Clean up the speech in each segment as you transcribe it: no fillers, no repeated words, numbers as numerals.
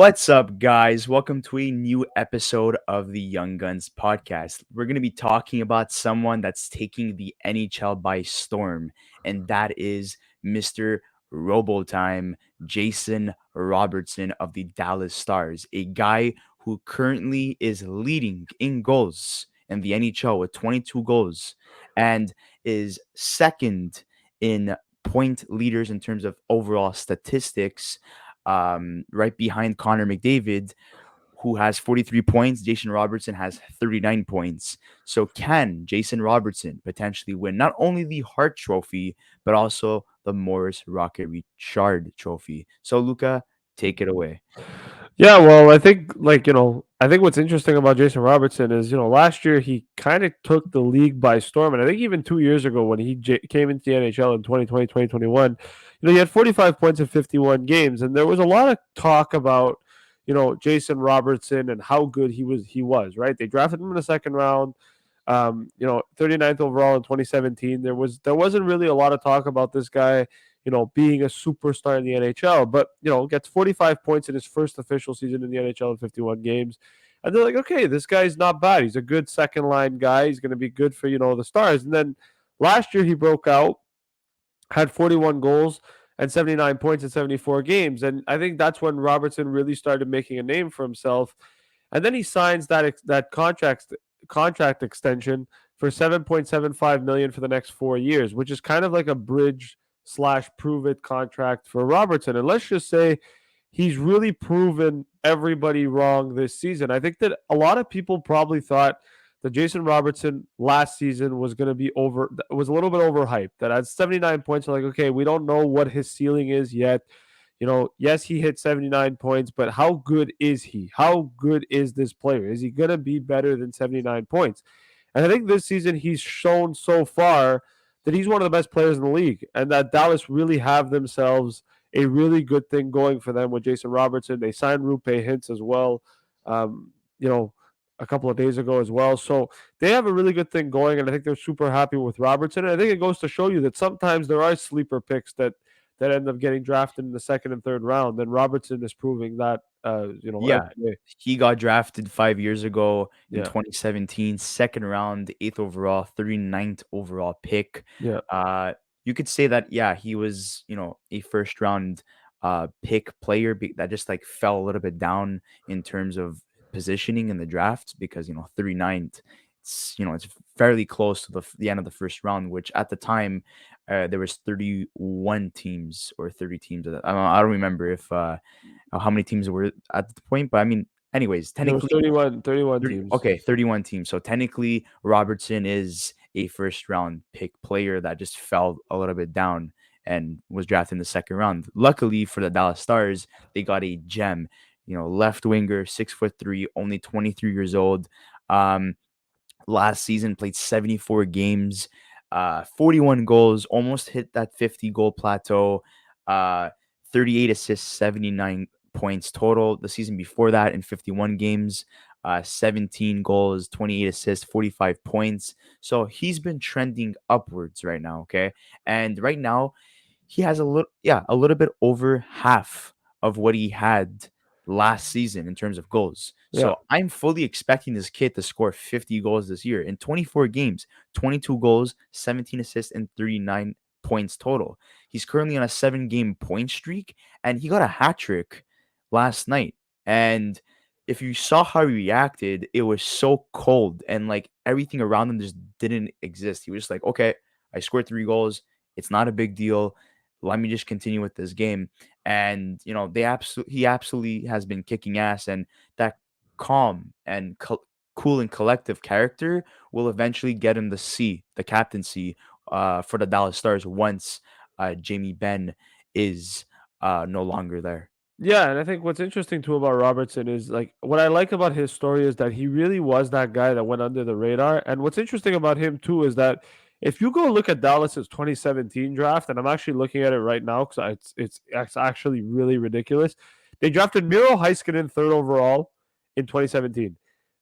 What's up, guys? Welcome to a new episode of the Young Guns podcast. We're going to be talking about someone that's taking the NHL by storm, and that is Mr. Robotime, Jason Robertson of the Dallas Stars, a guy who currently is leading in goals in the NHL with 22 goals and is second in point leaders in terms of overall statistics, right behind Connor McDavid, who has 43 points. Jason Robertson has 39 points. So can Jason Robertson potentially win not only the Hart Trophy, but also the Maurice Rocket Richard Trophy? So, Luca, take it away. Yeah, well, I think what's interesting about Jason Robertson is, last year he kind of took the league by storm. And I think even 2 years ago when he came into the NHL in 2020, 2021, he had 45 points in 51 games. And there was a lot of talk about, Jason Robertson and how good he was, right? They drafted him in the second round, 39th overall in 2017. There wasn't really a lot of talk about this guy being a superstar in the NHL, but, gets 45 points in his first official season in the NHL in 51 games. And they're like, okay, this guy's not bad. He's a good second line guy. He's going to be good for, the Stars. And then last year he broke out, had 41 goals and 79 points in 74 games. And I think that's when Robertson really started making a name for himself. And then he signs that contract extension for 7.75 million for the next 4 years, which is kind of like a bridge slash prove it contract for Robertson. And let's just say he's really proven everybody wrong this season. I think that a lot of people probably thought that Jason Robertson last season was a little bit overhyped. That at 79 points, like, okay, we don't know what his ceiling is yet. Yes, he hit 79 points, but how good is he? How good is this player? Is he going to be better than 79 points? And I think this season he's shown so far that he's one of the best players in the league, and that Dallas really have themselves a really good thing going for them with Jason Robertson. They signed Rupe Hintz as well, um, you know, a couple of days ago as well. So they have a really good thing going, and I think they're super happy with Robertson. And I think it goes to show you that sometimes there are sleeper picks that end up getting drafted in the second and third round. And Robertson is proving that, Yeah, every day. he got drafted 5 years ago in Yeah, 2017, second round, eighth overall, 39th overall pick. yeah, Uh, you could say that, yeah, he was, a first round pick player that just like fell a little bit down in terms of positioning in the draft because, 39th, it's fairly close to the end of the first round, which at the time, there was 31 teams or 30 teams. I don't remember if how many teams were at the point, but I mean, anyways, there was technically, 31 teams. okay, 31 teams. So technically, Robertson is a first round pick player that just fell a little bit down and was drafted in the second round. Luckily for the Dallas Stars, they got a gem, left winger, 6'3", only 23 years old. Um, Last season played 74 games, 41 goals, almost hit that 50 goal plateau, uh, 38 assists, 79 points total. The season before that in 51 games, 17 goals, 28 assists, 45 points. So he's been trending upwards right now, okay? And right now he has a little bit over half of what he had last season in terms of goals. Yeah. So I'm fully expecting this kid to score 50 goals this year in 24 games, 22 goals, 17 assists, and 39 points total. He's currently on a 7-game point streak, and he got a hat trick last night. And if you saw how he reacted, it was so cold, and like everything around him just didn't exist. He was just like, okay, I scored 3 goals. It's not a big deal. Let me just continue with this game. And he absolutely has been kicking ass, and that calm and cool and collective character will eventually get him the captaincy, for the Dallas Stars once Jamie Benn is no longer there. Yeah, and I think what's interesting too about Robertson is, like, what I like about his story is that he really was that guy that went under the radar. And what's interesting about him too is that if you go look at Dallas's 2017 draft, and I'm actually looking at it right now because it's actually really ridiculous. They drafted Miro Heiskanen third overall in 2017.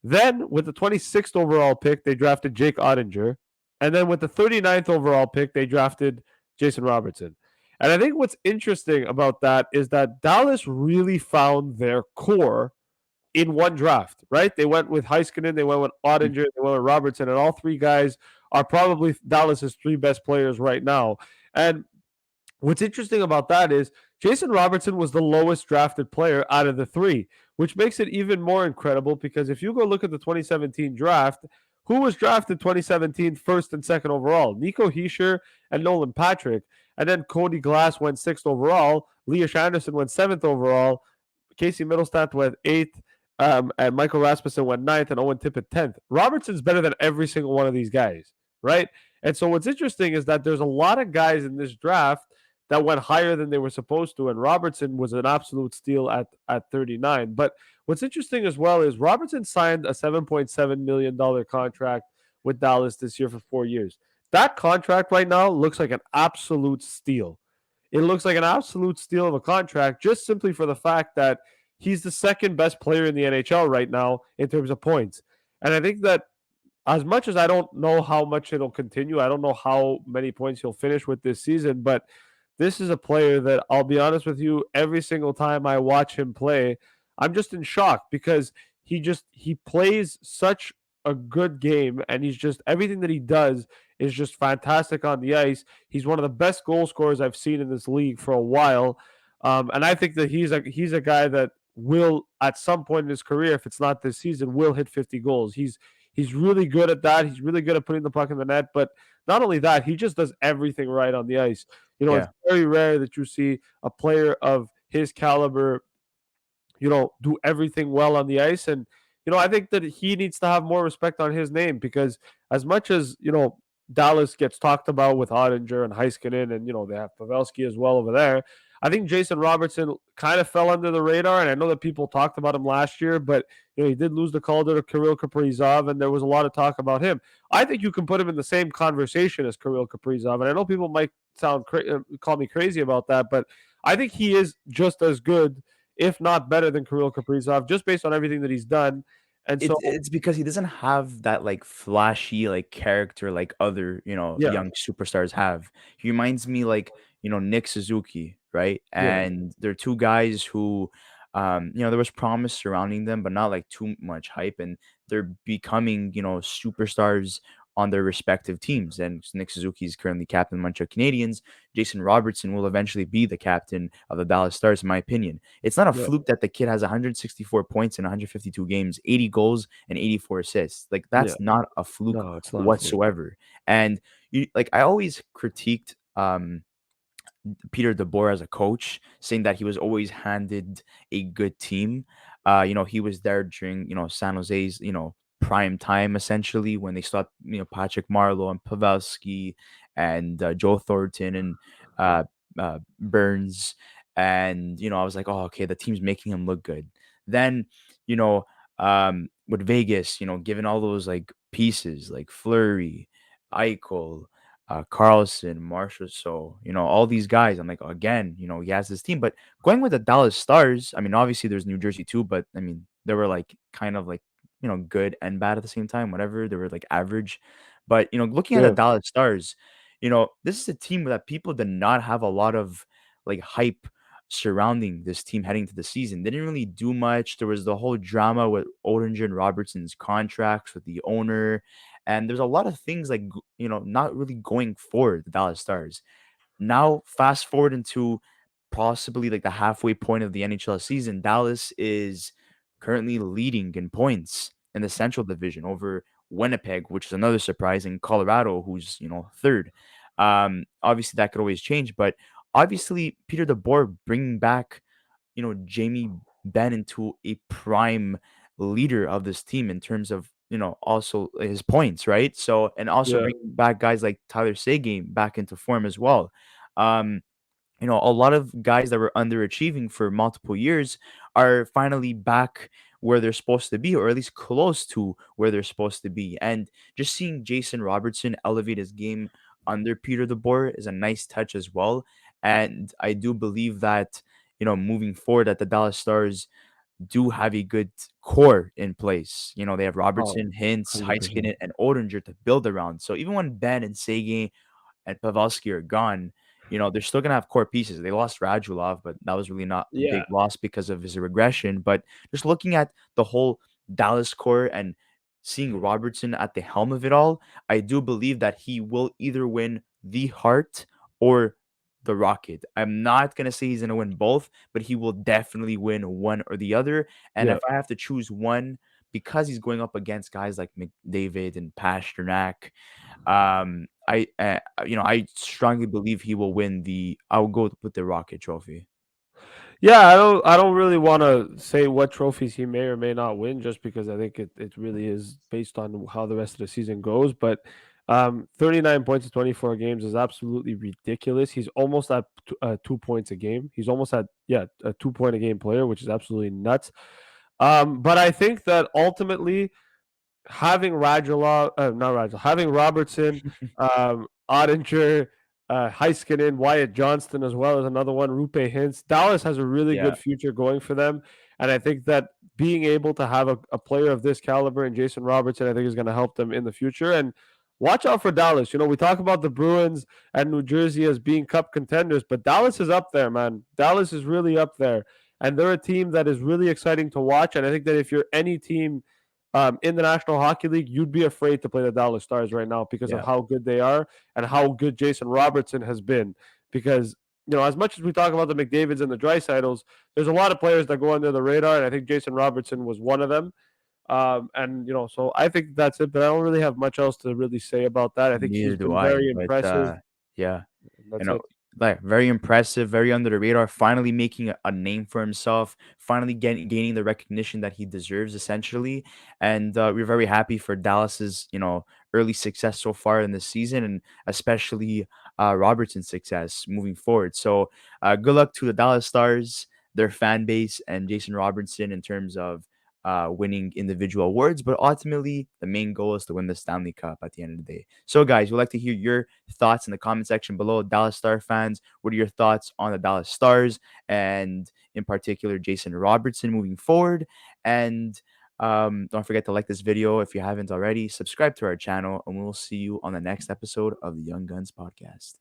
Then with the 26th overall pick, they drafted Jake Ottinger, and then with the 39th overall pick, they drafted Jason Robertson. And I think what's interesting about that is that Dallas really found their core in one draft, right? They went with Heiskanen, they went with Mm. Ottinger, they went with Robertson, and all three guys are probably Dallas's three best players right now. And what's interesting about that is Jason Robertson was the lowest drafted player out of the three, which makes it even more incredible because if you go look at the 2017 draft, who was drafted 2017 first and second overall? Nico Heischer and Nolan Patrick. And then Cody Glass went sixth overall. Leash Anderson went seventh overall. Casey Middlestat went eighth. And Michael Rasmussen went ninth, and Owen Tippett 10th. Robertson's better than every single one of these guys, right? And so what's interesting is that there's a lot of guys in this draft that went higher than they were supposed to, and Robertson was an absolute steal at 39. But what's interesting as well is Robertson signed a $7.7 million contract with Dallas this year for 4 years. That contract right now looks like an absolute steal. It looks like an absolute steal of a contract just simply for the fact that he's the second best player in the NHL right now in terms of points. And I think that as much as I don't know how much it'll continue, I don't know how many points he'll finish with this season, but this is a player that I'll be honest with you, every single time I watch him play, I'm just in shock because he plays such a good game and he's just everything that he does is just fantastic on the ice. He's one of the best goal scorers I've seen in this league for a while. And I think that he's a guy that will at some point in his career, if it's not this season, will hit 50 goals. He's really good at that. He's really good at putting the puck in the net. But not only that, he just does everything right on the ice. It's Yeah. very rare that you see a player of his caliber, do everything well on the ice. And, I think that he needs to have more respect on his name because as much as, Dallas gets talked about with Ottinger and Heiskanen and, they have Pavelski as well over there. I think Jason Robertson kind of fell under the radar. And I know that people talked about him last year, but, he did lose the Calder to Kirill Kaprizov, and there was a lot of talk about him. I think you can put him in the same conversation as Kirill Kaprizov. And I know people might call me crazy about that, but I think he is just as good if not better than Kirill Kaprizov, just based on everything that he's done. And so, It's because he doesn't have that, like, flashy, like, character like other, yeah, young superstars have. He reminds me, like, Nick Suzuki, right? yeah, And they're 2 guys who, there was promise surrounding them, but not, like, too much hype, and they're becoming, superstars on their respective teams, and Nick Suzuki is currently captain of the Montreal Canadiens. Jason Robertson will eventually be the captain of the Dallas Stars, in my opinion. It's not a yeah, fluke that the kid has 164 points in 152 games, 80 goals, and 84 assists. Like, yeah. that's not a fluke No, it's not a fluke. whatsoever. And I always critiqued Peter DeBoer as a coach, saying that he was always handed a good team. He was there during, San Jose's, prime time, essentially, when they stopped, Patrick Marleau and Pavelski and Joe Thornton and uh, Burns. And, I was like, oh, okay, the team's making him look good. Then, you know, with Vegas, given all those, like, pieces like Flurry, Eichel, Carlson, Marshall, so, all these guys. I'm like, again, he has this team, but going with the Dallas Stars, I mean, obviously there's New Jersey too, but I mean, they were like kind of like, good and bad at the same time, whatever. They were like average. But, looking at the Yeah, Dallas Stars, this is a team that people did not have a lot of like hype surrounding this team heading to the season. They didn't really do much. There was the whole drama with Oettinger and Robertson's contracts with the owner. And there's a lot of things like, not really going for the Dallas Stars. Now, fast forward into possibly like the halfway point of the NHL season, Dallas is currently leading in points in the Central Division over Winnipeg, which is another surprise, in Colorado, who's, third. Obviously, that could always change, but obviously, Peter DeBoer bringing back, Jamie Benn into a prime leader of this team in terms of, also his points, right? So, and also yeah, bringing back guys like Tyler Seguin back into form as well. Um, a lot of guys that were underachieving for multiple years are finally back where they're supposed to be, or at least close to where they're supposed to be. And just seeing Jason Robertson elevate his game under Peter DeBoer is a nice touch as well. And I do believe that, moving forward, that the Dallas Stars do have a good core in place. They have oh, Robertson, Hintz, 100%. Heiskanen, and Oettinger to build around. So even when Ben and Seguin and Pavelski are gone, they're still gonna have core pieces. They lost Radulov, but that was really not a Yeah. big loss because of his regression. But just looking at the whole Dallas core and seeing Robertson at the helm of it all, I do believe that he will either win the Hart or the Rocket. I'm not gonna say he's gonna win both, but he will definitely win one or the other. And if Yeah. I have to choose one, because he's going up against guys like McDavid and Pasternak, I strongly believe he will win the. I'll go with the Rocket Trophy. Yeah, I don't really want to say what trophies he may or may not win just because I think it really is based on how the rest of the season goes. But 39 points in 24 games is absolutely ridiculous. He's almost at 2 points a game. He's almost at, yeah, a 2 point a game player, which is absolutely nuts. But I think that ultimately having not Radulov, having Robertson, Ottinger, Heiskanen, Wyatt Johnston as well as another one, Rupe Hintz. Dallas has a really Yeah, good future going for them, and I think that being able to have a player of this caliber and Jason Robertson, I think, is going to help them in the future. And watch out for Dallas. We talk about the Bruins and New Jersey as being cup contenders, but Dallas is up there, man. Dallas is really up there, and they're a team that is really exciting to watch. And I think that if you're any team in the National Hockey League, you'd be afraid to play the Dallas Stars right now because of yeah, how good they are and how good Jason Robertson has been. Because as much as we talk about the McDavids and the Dreisaitl's, there's a lot of players that go under the radar, and I think Jason Robertson was one of them. And so I think that's it. But I don't really have much else to really say about that. I think neither he's do been I. very But impressive. yeah, And you that's know, it. like very impressive, very under the radar. Finally making a name for himself. Finally gaining the recognition that he deserves, essentially. And we're very happy for Dallas's early success so far in this season, and especially Robertson's success moving forward. So good luck to the Dallas Stars, their fan base, and Jason Robertson in terms of winning individual awards, but ultimately the main goal is to win the Stanley Cup at the end of the day. So, guys, we'd like to hear your thoughts in the comment section below. Dallas Star fans, what are your thoughts on the Dallas Stars and, in particular, Jason Robertson moving forward? And don't forget to like this video if you haven't already. Subscribe to our channel, and we'll see you on the next episode of the Young Guns podcast.